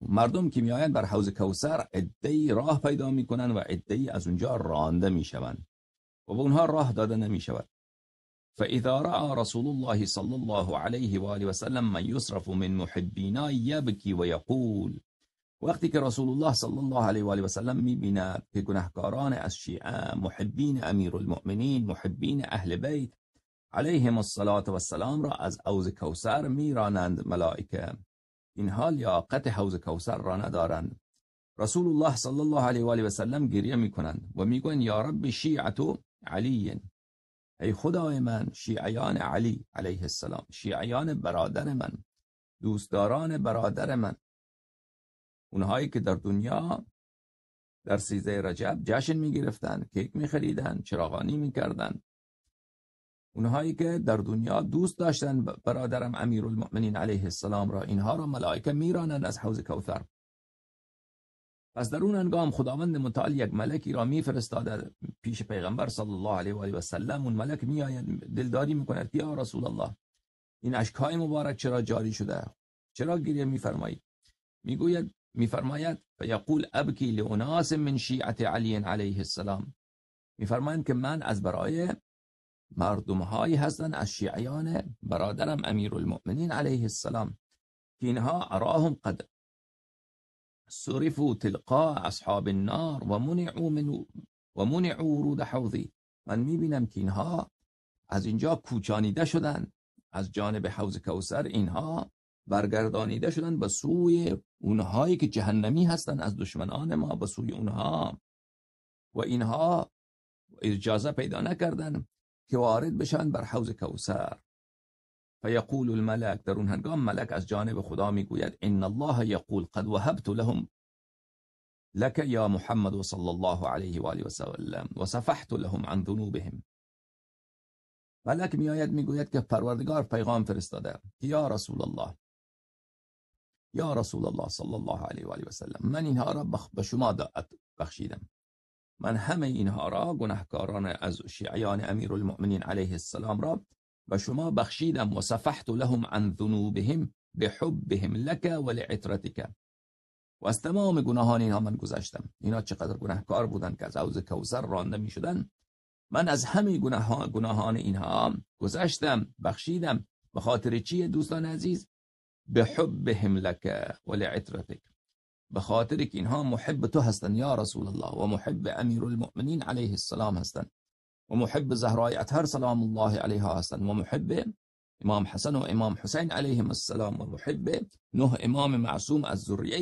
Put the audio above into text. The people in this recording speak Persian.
مردم که میآیند بر حوض کوثر عده‌ای راه پیدا میکنن و عده‌ای از اونجا رانده میشوند و به اونها راه داده نمیشود. فاذا راى رسول الله صلی الله علیه و آله و سلم من یصرف من محبینا یبکی و یقول، وقتی که رسول الله صلی الله علیه و آله و سلم می‌بیند که گناهکاران از شیعه، محبین امیرالمؤمنین، محبین اهل بیت علیهم الصلاة و السلام را از حوض کوثر میرانند ملائکه، اینها لیاقت حوض کوثر را ندارند. رسول الله صلی الله علیه و آله و سلم گریه میکنند و میگویند یا رب شیعة علی، ای خدای من شیعیان علی علیه السلام، شیعیان برادر من، دوستداران برادر من، اونهایی که در دنیا در 13 رجب جشن میگرفتن، کیک میخریدن، چراغانی میکردن، اونهایی که در دنیا دوست داشتن برادرم امیرالمؤمنین علیه السلام را، اینها را ملائکه میرانند از حوض کوثر. پس در اون هنگام خداوند متعال یک ملکی را میفرستاده پیش پیغمبر صلی الله علیه و آله و سلم. اون ملک میآید دلداری میکند که یا رسول الله، این اشکهای مبارک چرا جاری شده؟ چرا گریه میفرمایید؟ میفرماید فیقول ابکی لاناس من شیعة علی علیه السلام، میفرمایند که من از برای مردمهایی هستند از شیعیان برادرم امیرالمؤمنین علیه السلام که اینها اراهم قد صرفوا تلقاء اصحاب النار و منعوا ورود حوضی، من میبینم که اینها از اینجا کوچانیده شدن، از جانب حوض کوثر اینها برگردانیده شدن به سوی اونهایی که جهنمی هستند از دشمنان ما، به سوی اونها، و اینها اجازه پیدا نکردن که وارد بشن بر حوض کوثر. فیقول الملک، در اون هنگام ملک از جانب خدا میگوید ان الله یقول قد وهبت لهم لك یا محمد صلی الله علیه و آله و سلم و صفحت لهم عن ذنوبهم. ملک میآید میگوید که پروردگار پیغام فرستاده که یا رسول الله، یا رسول الله صلی الله علیه و آله و سلم، من اینها را به شما بخشیدم، من همه اینها را، گناهکاران از شیعیان امیرالمؤمنین علیه السلام را به شما بخشیدم و صفحت لهم عن ذنوبهم بحبهم لك ولعترتك، و از تمام گناهان اینها من گذشتم. اینا چقدر گناهکار بودن که از حوض کوثر رانده می شدن، من از همه گناهان اینها گذشتم، بخشیدم. به خاطر چیه دوستان عزیز؟ بحبهم لك ولعترتك، به خاطر که اینها محب تو هستن یا رسول الله و محب امیرالمؤمنین علیه السلام هستن و محب زهرای اطهر سلام الله علیها هستن و محب امام حسن و امام حسین علیهم السلام و محب 9 امام معصوم از ذریه